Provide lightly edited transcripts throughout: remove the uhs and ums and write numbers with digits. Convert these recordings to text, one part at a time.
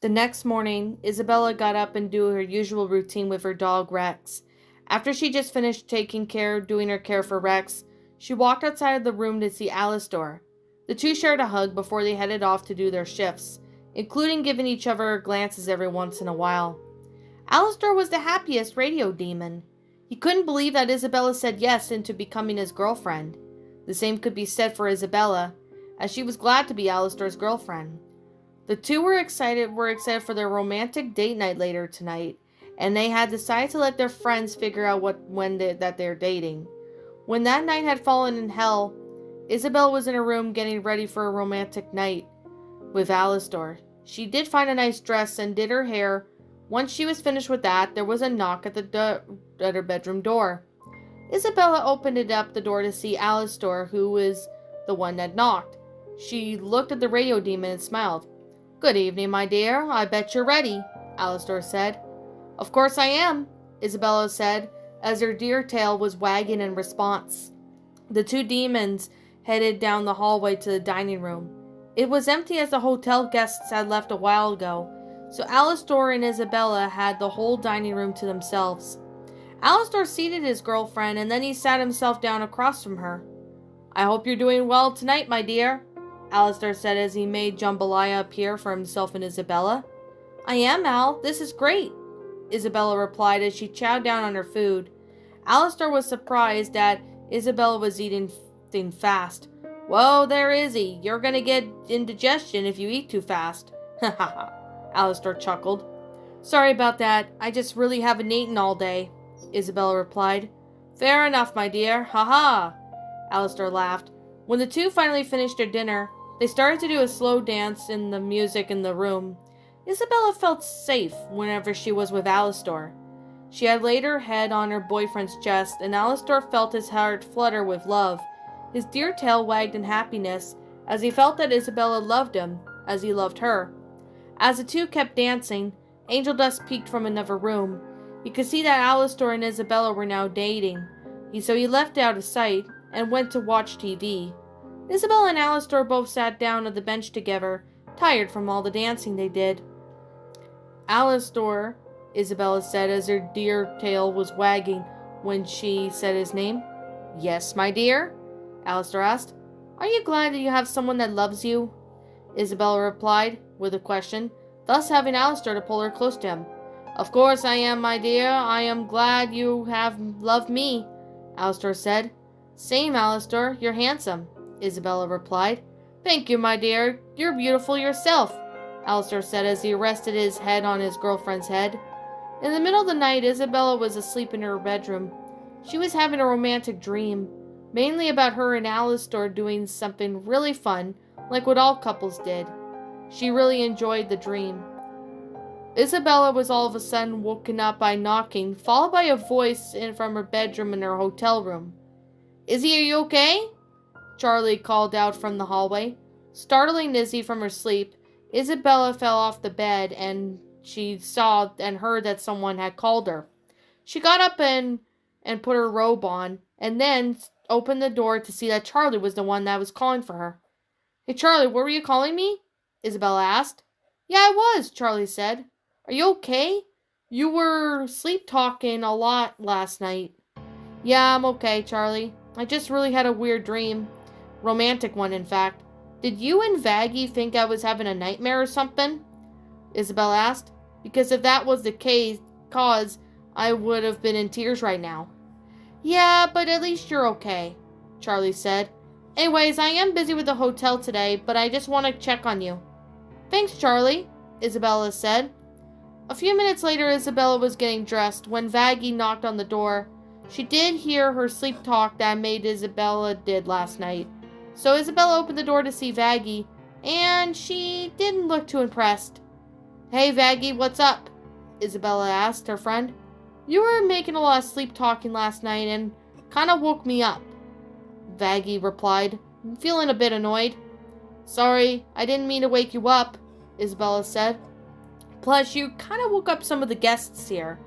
The next morning, Isabella got up and do her usual routine with her dog Rex. After she just finished doing her care for Rex, she walked outside of the room to see Alastor. The two shared a hug before they headed off to do their shifts, including giving each other glances every once in a while. Alastor was the happiest radio demon. He couldn't believe that Isabella said yes into becoming his girlfriend. The same could be said for Isabella, as she was glad to be Alastor's girlfriend. The two were excited for their romantic date night later tonight, and they had decided to let their friends figure out that they're dating. When that night had fallen in hell, Isabella was in her room getting ready for a romantic night with Alastor. She did find a nice dress and did her hair. Once she was finished with that, there was a knock at her bedroom door. Isabella opened the door to see Alastor, who was the one that knocked. She looked at the radio demon and smiled. "Good evening, my dear. I bet you're ready," Alastor said. "Of course I am," Isabella said, as her deer tail was wagging in response. The two demons headed down the hallway to the dining room. It was empty as the hotel guests had left a while ago, so Alastor and Isabella had the whole dining room to themselves. Alastor seated his girlfriend, and then he sat himself down across from her. "I hope you're doing well tonight, my dear," Alastor said as he made jambalaya appear for himself and Isabella. "I am, Al. This is great," Isabella replied as she chowed down on her food. Alastor was surprised that Isabella was eating fast. "Whoa there, Izzy. You're gonna get indigestion if you eat too fast." "Ha ha ha," Alastor chuckled. "Sorry about that. I just really haven't eaten all day," Isabella replied. "Fair enough, my dear. Ha ha," Alastor laughed. When the two finally finished their dinner, they started to do a slow dance in the music in the room. Isabella felt safe whenever she was with Alastor. She had laid her head on her boyfriend's chest, and Alastor felt his heart flutter with love. His deer tail wagged in happiness as he felt that Isabella loved him as he loved her. As the two kept dancing, angel dust peeked from another room. He could see that Alastor and Isabella were now dating, so he left out of sight and went to watch TV. Isabella and Alastor both sat down on the bench together, tired from all the dancing they did. "Alastor," Isabella said as her deer tail was wagging when she said his name. "Yes, my dear?" Alastor asked. "Are you glad that you have someone that loves you?" Isabella replied with a question, thus having Alastor to pull her close to him. "Of course I am, my dear. I am glad you have loved me," Alastor said. "Same, Alastor. You're handsome," Isabella replied. "Thank you, my dear. You're beautiful yourself," Alastor said as he rested his head on his girlfriend's head. In the middle of the night, Isabella was asleep in her bedroom. She was having a romantic dream, mainly about her and Alastor doing something really fun, like what all couples did. She really enjoyed the dream. Isabella was all of a sudden woken up by knocking, followed by a voice from her bedroom in her hotel room. "Izzy, are you okay?" Charlie called out from the hallway. Startling Izzy from her sleep, Isabella fell off the bed and she saw and heard that someone had called her. She got up and put her robe on, and then opened the door to see that Charlie was the one that was calling for her. "Hey Charlie, were you calling me?" Isabella asked. "Yeah, I was," Charlie said. "Are you okay? You were sleep-talking a lot last night." "Yeah, I'm okay, Charlie. I just really had a weird dream. Romantic one, in fact. Did you and Vaggie think I was having a nightmare or something?" Isabella asked. "Because if that was the cause, I would have been in tears right now." "Yeah, but at least you're okay," Charlie said. "Anyways, I am busy with the hotel today, but I just want to check on you." "Thanks, Charlie," Isabella said. A few minutes later, Isabella was getting dressed when Vaggie knocked on the door. She did hear her sleep talk that maid Isabella did last night. So Isabella opened the door to see Vaggie, and she didn't look too impressed. "Hey, Vaggie, what's up?" Isabella asked her friend. "You were making a lot of sleep talking last night and kind of woke me up," Vaggie replied, feeling a bit annoyed. "Sorry, I didn't mean to wake you up," Isabella said. "Plus, you kind of woke up some of the guests here,"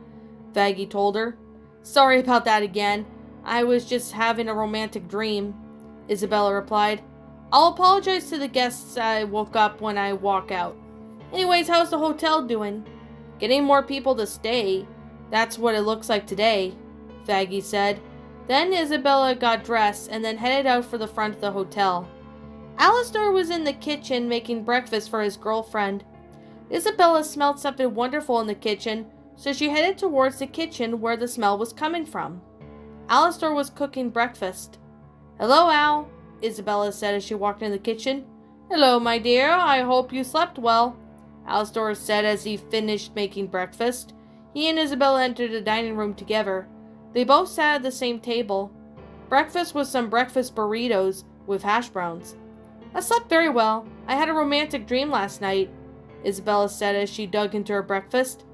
Vaggie told her. "Sorry about that again. I was just having a romantic dream," Isabella replied. "I'll apologize to the guests I woke up when I walk out." Anyways, how's the hotel doing? Getting more people to stay. That's what it looks like today, Vaggie said. Then Isabella got dressed and then headed out for the front of the hotel. Alastor was in the kitchen making breakfast for his girlfriend. Isabella smelled something wonderful in the kitchen, so she headed towards the kitchen where the smell was coming from. Alastor was cooking breakfast. "Hello, Al," Isabella said as she walked in the kitchen. "Hello, my dear. I hope you slept well," Alastor said as he finished making breakfast. He and Isabella entered the dining room together. They both sat at the same table. Breakfast was some breakfast burritos with hash browns. "I slept very well. I had a romantic dream last night," Isabella said as she dug into her breakfast.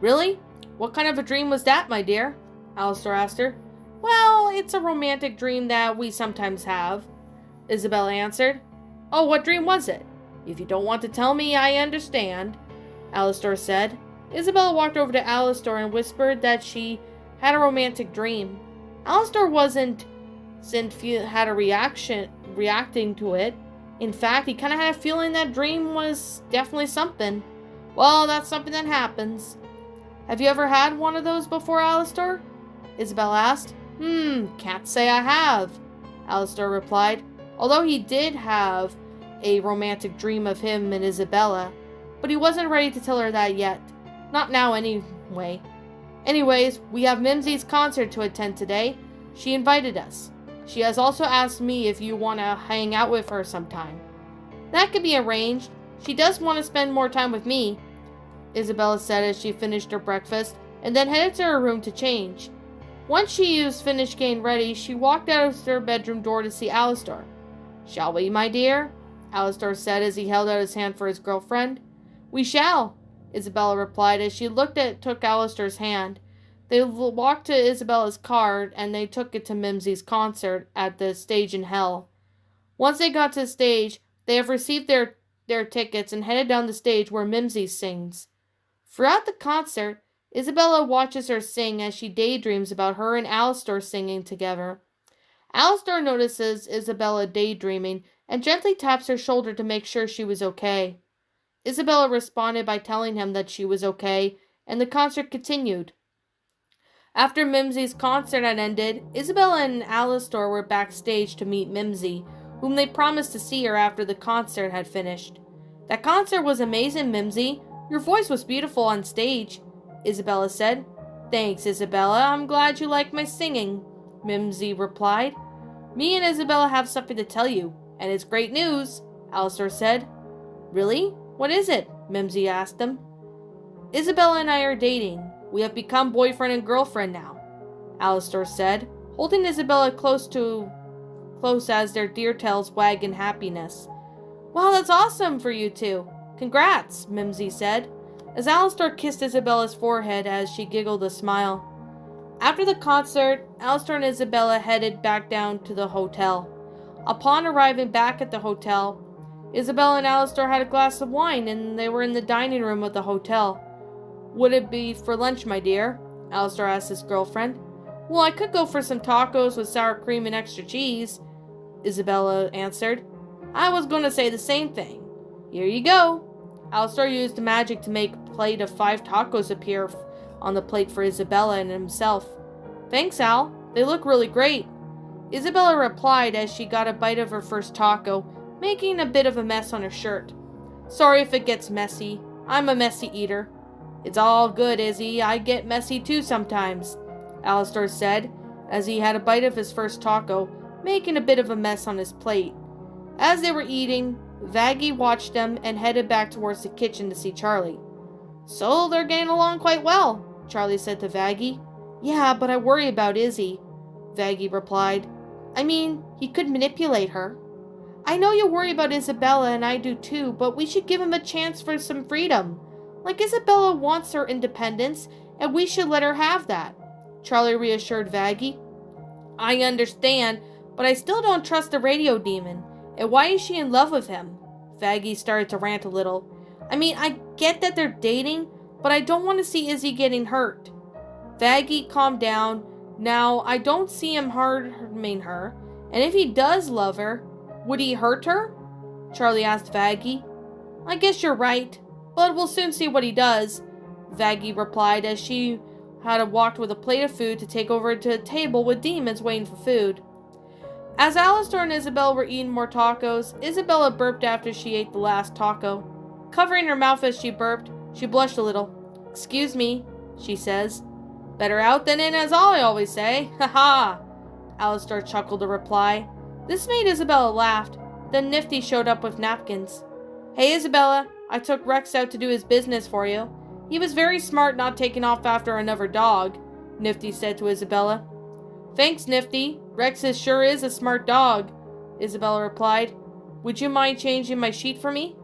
"Really? What kind of a dream was that, my dear?" Alastor asked her. "Well, it's a romantic dream that we sometimes have," Isabella answered. "Oh, what dream was it? If you don't want to tell me, I understand," Alastor said. Isabella walked over to Alastor and whispered that she had a romantic dream. Alastor had a reacting to it. In fact, he kind of had a feeling that dream was definitely something. "Well, that's something that happens." "Have you ever had one of those before, Alastor?" Isabella asked. Can't say I have," Alastor replied, although he did have a romantic dream of him and Isabella, but he wasn't ready to tell her that yet. Not now, anyway. "Anyways, we have Mimsie's concert to attend today. She invited us. She has also asked me if you want to hang out with her sometime." "That could be arranged. She does want to spend more time with me," Isabella said as she finished her breakfast and then headed to her room to change. Once she was finished getting ready, she walked out of her bedroom door to see Alastor. "Shall we, my dear?" Alastor said as he held out his hand for his girlfriend. "We shall," Isabella replied as she took Alastor's hand. They walked to Isabella's car and they took it to Mimsie's concert at the stage in hell. Once they got to the stage, they have received their tickets and headed down the stage where Mimsy sings. Throughout the concert, Isabella watches her sing as she daydreams about her and Alastor singing together. Alastor notices Isabella daydreaming and gently taps her shoulder to make sure she was okay. Isabella responded by telling him that she was okay, and the concert continued. After Mimsie's concert had ended, Isabella and Alastor were backstage to meet Mimsy, whom they promised to see her after the concert had finished. "That concert was amazing, Mimsy. Your voice was beautiful on stage," Isabella said. "Thanks, Isabella. I'm glad you like my singing," Mimsy replied. "Me and Isabella have something to tell you, and it's great news," Alastor said. "Really? What is it?" Mimsy asked him. "Isabella and I are dating. We have become boyfriend and girlfriend now," Alastor said, holding Isabella close as their dear tails wag in happiness. "Wow, that's awesome for you two. Congrats," Mimsy said, as Alastor kissed Isabella's forehead as she giggled a smile. After the concert, Alastor and Isabella headed back down to the hotel. Upon arriving back at the hotel, Isabella and Alastor had a glass of wine and they were in the dining room of the hotel. "Would it be for lunch, my dear?" Alastor asked his girlfriend. "Well, I could go for some tacos with sour cream and extra cheese," Isabella answered. "I was going to say the same thing. Here you go." Alastor used magic to make a plate of 5 tacos appear on the plate for Isabella and himself. "Thanks, Al. They look really great," Isabella replied as she got a bite of her first taco, making a bit of a mess on her shirt. "Sorry if it gets messy. I'm a messy eater." "It's all good, Izzy. I get messy too sometimes," Alastor said as he had a bite of his first taco, making a bit of a mess on his plate. As they were eating, Vaggie watched them and headed back towards the kitchen to see Charlie. "So they're getting along quite well," Charlie said to Vaggie. "Yeah, but I worry about Izzy," Vaggie replied. "I mean, he could manipulate her." "I know you worry about Isabella and I do too, but we should give him a chance for some freedom. Like, Isabella wants her independence, and we should let her have that," Charlie reassured Vaggie. "I understand, but I still don't trust the radio demon. And why is she in love with him?" Vaggie started to rant a little. "I mean, I get that they're dating, but I don't want to see Izzy getting hurt." Vaggie, calm down. "Now, I don't see him harming her, and if he does love her, would he hurt her?" Charlie asked Vaggie. "I guess you're right." but we'll soon see what he does, Vaggie replied as she had walked with a plate of food to take over to a table with demons waiting for food. As Alastor and Isabella were eating more tacos, Isabella burped after she ate the last taco. Covering her mouth as she burped, she blushed a little. "Excuse me," she says. "Better out than in, as I always say. Ha ha!" Alastor chuckled to reply. This made Isabella laugh. Then Nifty showed up with napkins. "Hey Isabella, I took Rex out to do his business for you. He was very smart not taking off after another dog," Nifty said to Isabella. "Thanks, Nifty. Rex sure is a smart dog," Isabella replied. "Would you mind changing my sheet for me?"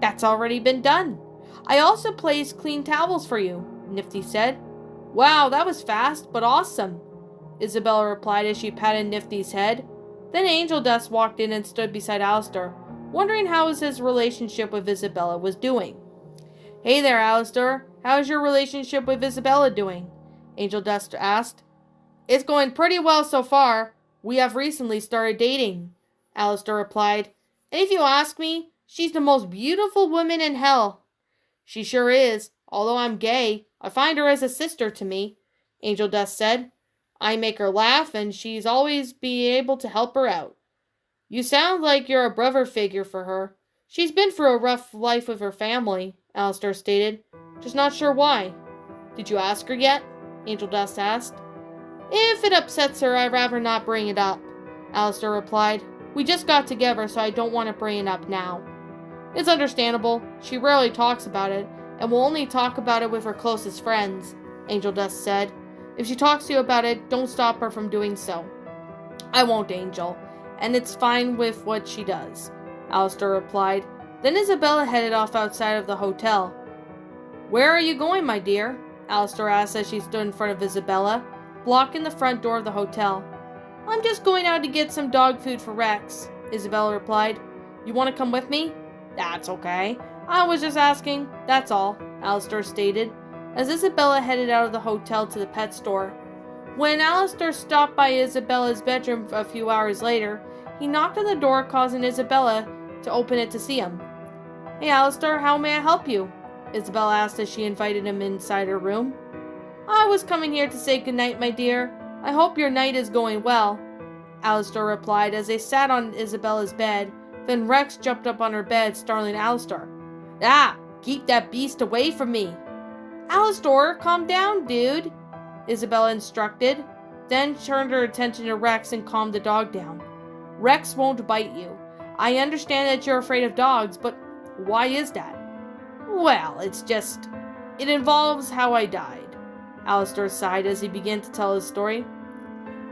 "That's already been done. I also placed clean towels for you," Nifty said. "Wow, that was fast, but awesome," Isabella replied as she patted Nifty's head. Then Angel Dust walked in and stood beside Alastor, wondering how his relationship with Isabella was doing. "Hey there, Alastor. How's your relationship with Isabella doing?" Angel Dust asked. "It's going pretty well so far. We have recently started dating," Alastor replied. "And if you ask me, she's the most beautiful woman in hell." "She sure is. Although I'm gay, I find her as a sister to me," Angel Dust said. "I make her laugh, and she's always be able to help her out." "You sound like you're a brother figure for her. She's been through a rough life with her family," Alastor stated. "Just not sure why." "Did you ask her yet?" Angel Dust asked. "If it upsets her, I'd rather not bring it up," Alastor replied. "We just got together, so I don't want to bring it up now." "It's understandable. She rarely talks about it, and will only talk about it with her closest friends," Angel Dust said. "If she talks to you about it, don't stop her from doing so." "I won't, Angel, and it's fine with what she does," Alastor replied. Then Isabella headed off outside of the hotel. "Where are you going, my dear?" Alastor asked as she stood in front of Isabella, blocking the front door of the hotel. "I'm just going out to get some dog food for Rex," Isabella replied. "You want to come with me?" "That's okay. I was just asking, that's all," Alastor stated, as Isabella headed out of the hotel to the pet store. When Alastor stopped by Isabella's bedroom a few hours later, he knocked on the door, causing Isabella to open it to see him. "Hey Alastor, how may I help you?" Isabella asked as she invited him inside her room. "I was coming here to say goodnight, my dear. I hope your night is going well," Alastor replied as they sat on Isabella's bed. Then Rex jumped up on her bed, startling Alastor. "Ah, keep that beast away from me." "Alastor, calm down, dude," Isabella instructed, then turned her attention to Rex and calmed the dog down. "Rex won't bite you. I understand that you're afraid of dogs, but why is that?" "Well, it involves how I died," Alastor sighed as he began to tell his story.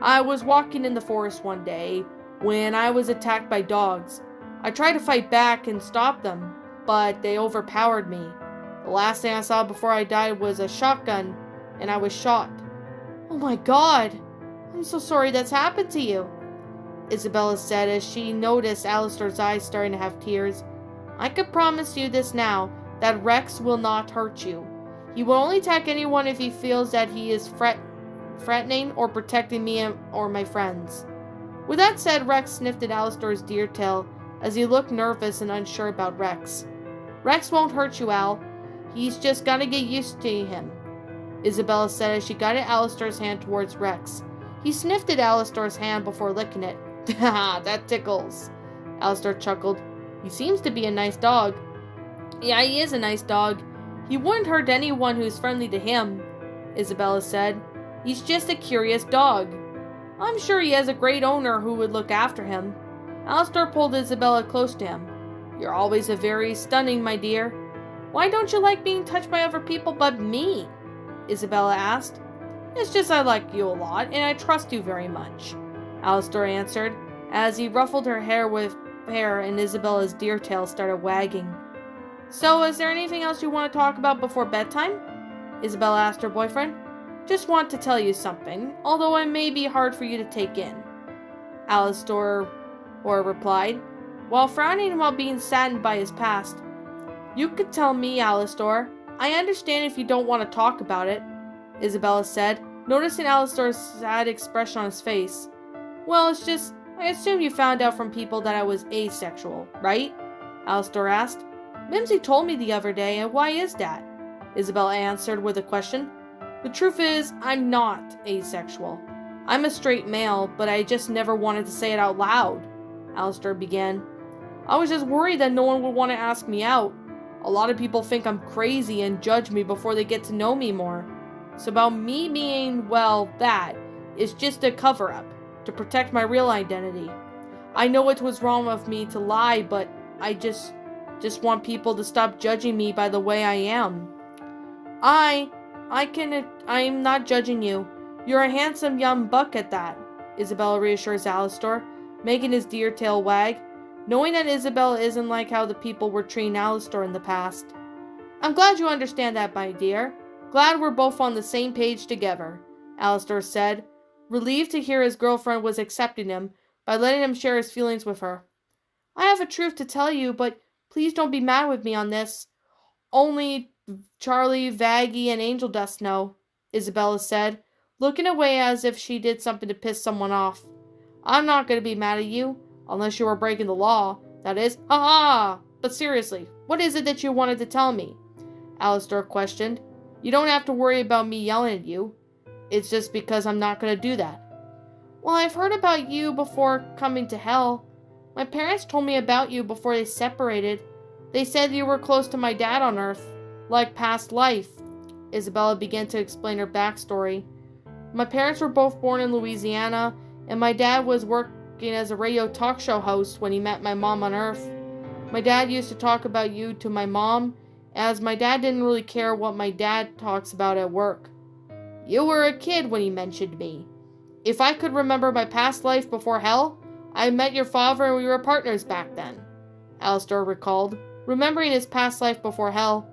"I was walking in the forest one day when I was attacked by dogs. I tried to fight back and stop them, but they overpowered me. The last thing I saw before I died was a shotgun, and I was shot." "Oh my God! I'm so sorry that's happened to you," Isabella said as she noticed Alastor's eyes starting to have tears. "I can promise you this now, that Rex will not hurt you. He will only attack anyone if he feels that he is threatening or protecting me or my friends." With that said, Rex sniffed at Alastor's deer tail as he looked nervous and unsure about Rex. "Rex won't hurt you, Al. He's just gotta get used to him," Isabella said as she guided Alastor's hand towards Rex. He sniffed at Alastor's hand before licking it. "Ha, that tickles," Alastor chuckled. "He seems to be a nice dog." "Yeah, he is a nice dog. He wouldn't hurt anyone who's friendly to him," Isabella said. "He's just a curious dog. I'm sure he has a great owner who would look after him." Alastor pulled Isabella close to him. "You're always a very stunning, my dear. Why don't you like being touched by other people but me?" Isabella asked. "It's just I like you a lot, and I trust you very much," Alastor answered, as he ruffled her hair and Isabella's deer tail started wagging. "So, is there anything else you want to talk about before bedtime?" Isabella asked her boyfriend. "Just want to tell you something, although it may be hard for you to take in," Alastor replied, while frowning while being saddened by his past. "You could tell me, Alastor. I understand if you don't want to talk about it," Isabella said, noticing Alastor's sad expression on his face. "Well, it's just, I assume you found out from people that I was asexual, right?" Alastor asked. Mimsy told me the other day, and why is that? Isabella answered with a question. The truth is, I'm not asexual. I'm a straight male, but I just never wanted to say it out loud, Alastor began. I was just worried that no one would want to ask me out. A lot of people think I'm crazy and judge me before they get to know me more. So about me being, well, that is just a cover-up to protect my real identity. I know it was wrong of me to lie, but I just want people to stop judging me by the way I am. I'm not judging you. You're a handsome young buck at that, Isabella reassures Alastor, making his deer tail wag, knowing that Isabella isn't like how the people were treating Alastor in the past. I'm glad you understand that, my dear. Glad we're both on the same page together, Alastor said, relieved to hear his girlfriend was accepting him by letting him share his feelings with her. I have a truth to tell you, but please don't be mad with me on this. Only Charlie, Vaggie, and Angel Dust know, Isabella said, looking away as if she did something to piss someone off. I'm not going to be mad at you, unless you are breaking the law, that is. Ha-ha! But seriously, what is it that you wanted to tell me? Alastor questioned. You don't have to worry about me yelling at you. It's just because I'm not going to do that. Well, I've heard about you before coming to hell. My parents told me about you before they separated. They said you were close to my dad on Earth, like past life. Isabella began to explain her backstory. My parents were both born in Louisiana, and my dad was working as a radio talk show host when he met my mom on Earth. My dad used to talk about you to my mom, as my dad didn't really care what my dad talks about at work. You were a kid when he mentioned me. If I could remember my past life before hell, I met your father and we were partners back then, Alastor recalled, remembering his past life before hell.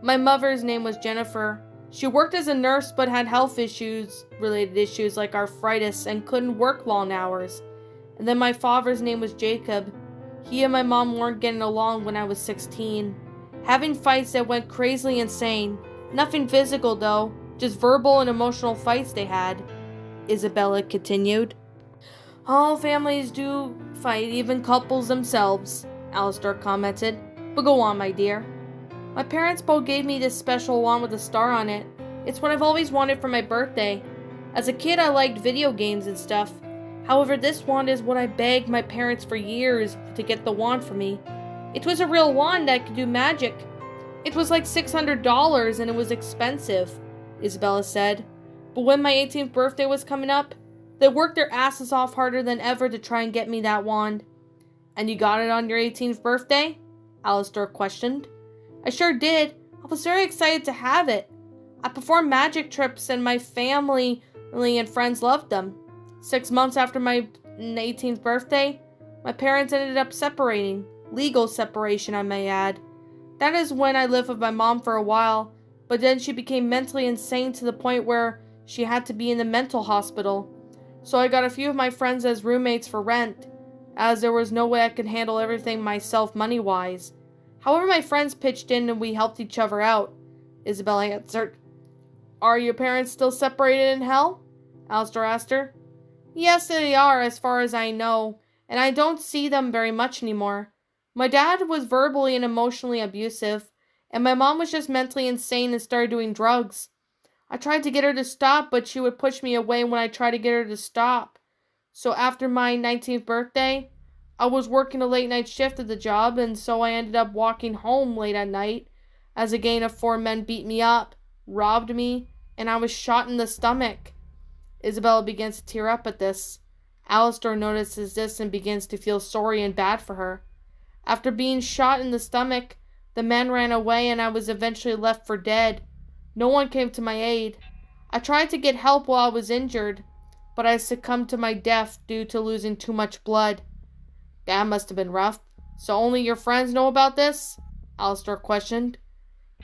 My mother's name was Jennifer. She worked as a nurse but had related issues like arthritis and couldn't work long hours. And then my father's name was Jacob. He and my mom weren't getting along when I was 16, having fights that went crazily insane. Nothing physical though, just verbal and emotional fights they had, Isabella continued. All families do fight, even couples themselves, Alastor commented. But go on, my dear. My parents both gave me this special wand with a star on it. It's what I've always wanted for my birthday. As a kid, I liked video games and stuff. However, this wand is what I begged my parents for years to get the wand for me. It was a real wand that could do magic. It was like $600 and it was expensive, Isabella said. But when my 18th birthday was coming up, they worked their asses off harder than ever to try and get me that wand. And you got it on your 18th birthday? Alastor questioned. I sure did. I was very excited to have it. I performed magic tricks and my family and friends loved them. 6 months after my 18th birthday, my parents ended up separating. Legal separation, I may add. That is when I lived with my mom for a while, but then she became mentally insane to the point where she had to be in the mental hospital. So I got a few of my friends as roommates for rent, as there was no way I could handle everything myself money-wise. However, my friends pitched in and we helped each other out, Isabella answered. Are your parents still separated in hell? Alastor asked her. Yes, they are, as far as I know, and I don't see them very much anymore. My dad was verbally and emotionally abusive, and my mom was just mentally insane and started doing drugs. I tried to get her to stop, but she would push me away when I tried to get her to stop. So after my 19th birthday, I was working a late night shift at the job, and so I ended up walking home late at night as a gang of 4 men beat me up, robbed me, and I was shot in the stomach. Isabella begins to tear up at this. Alastor notices this and begins to feel sorry and bad for her. After being shot in the stomach, the men ran away and I was eventually left for dead. No one came to my aid. I tried to get help while I was injured, but I succumbed to my death due to losing too much blood. That must have been rough. So only your friends know about this? Alastor questioned.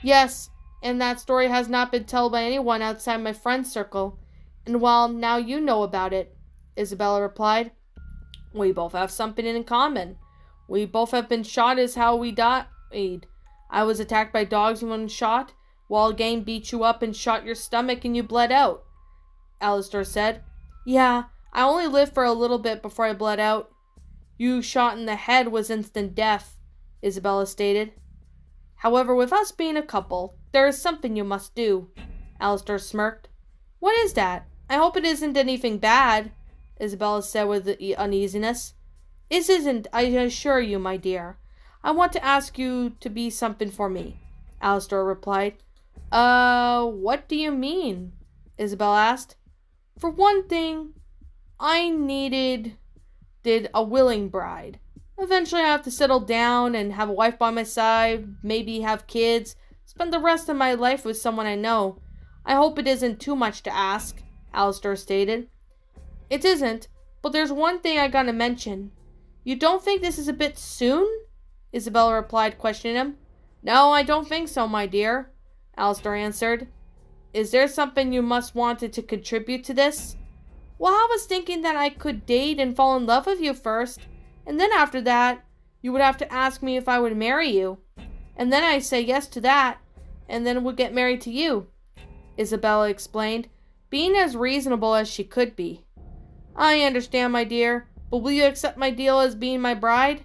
Yes, and that story has not been told by anyone outside my friend circle. And well, now you know about it, Isabella replied. We both have something in common. We both have been shot is how we died. I was attacked by dogs and was shot, while a gang beat you up and shot your stomach and you bled out, Alastor said. Yeah, I only lived for a little bit before I bled out. You shot in the head was instant death, Isabella stated. However, with us being a couple, there is something you must do. Alastor smirked. What is that? I hope it isn't anything bad, Isabella said with uneasiness. It isn't, I assure you, my dear. I want to ask you to be something for me, Alastor replied. What do you mean? Isabella asked. For one thing, I did a willing bride. Eventually I have to settle down and have a wife by my side, maybe have kids, spend the rest of my life with someone I know. I hope it isn't too much to ask, Alastor stated. It isn't, but there's one thing I gotta mention. You don't think this is a bit soon? Isabella replied, questioning him. No, I don't think so, my dear, Alastor answered. Is there something you must wanted to contribute to this? Well, I was thinking that I could date and fall in love with you first, and then after that, you would have to ask me if I would marry you. And then I say yes to that, and then we'll get married to you, Isabella explained, being as reasonable as she could be. I understand, my dear, but will you accept my deal as being my bride?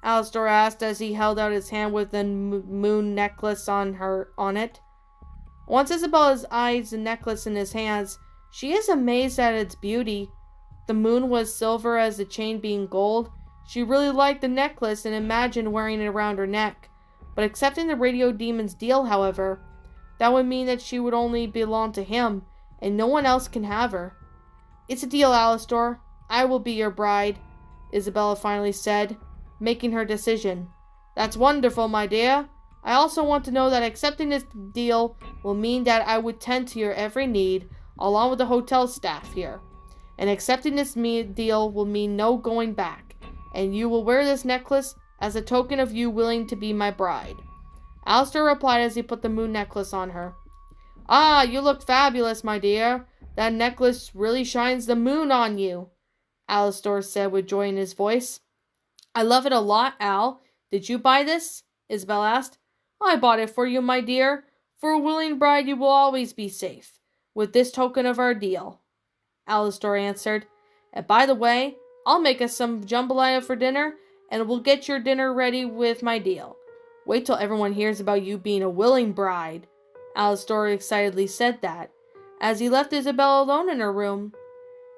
Alastor asked as he held out his hand with the moon necklace on it. Once Isabella's eyes the necklace in his hands, she is amazed at its beauty. The moon was silver as the chain being gold. She really liked the necklace and imagined wearing it around her neck. But accepting the radio demon's deal, however, that would mean that she would only belong to him, and no one else can have her. It's a deal, Alastor. I will be your bride, Isabella finally said, making her decision. That's wonderful, my dear. I also want to know that accepting this deal will mean that I would tend to your every need, along with the hotel staff here. And accepting this deal will mean no going back, and you will wear this necklace as a token of you willing to be my bride. Alastor replied as he put the moon necklace on her. Ah, you look fabulous, my dear. That necklace really shines the moon on you, Alastor said with joy in his voice. I love it a lot, Al. Did you buy this? Isabel asked. I bought it for you, my dear. For a willing bride you will always be safe, with this token of our deal, Alastor answered. And by the way, I'll make us some jambalaya for dinner, and we'll get your dinner ready with my deal. Wait till everyone hears about you being a willing bride. Alastor excitedly said that, as he left Isabella alone in her room.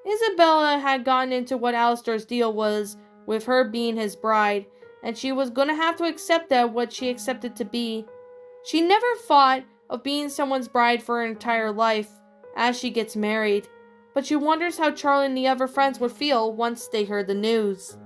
Isabella had gotten into what Alastor's deal was, with her being his bride, and she was going to have to accept that what she accepted to be. She never thought of being someone's bride for her entire life, as she gets married, but she wonders how Charlie and the other friends would feel once they heard the news.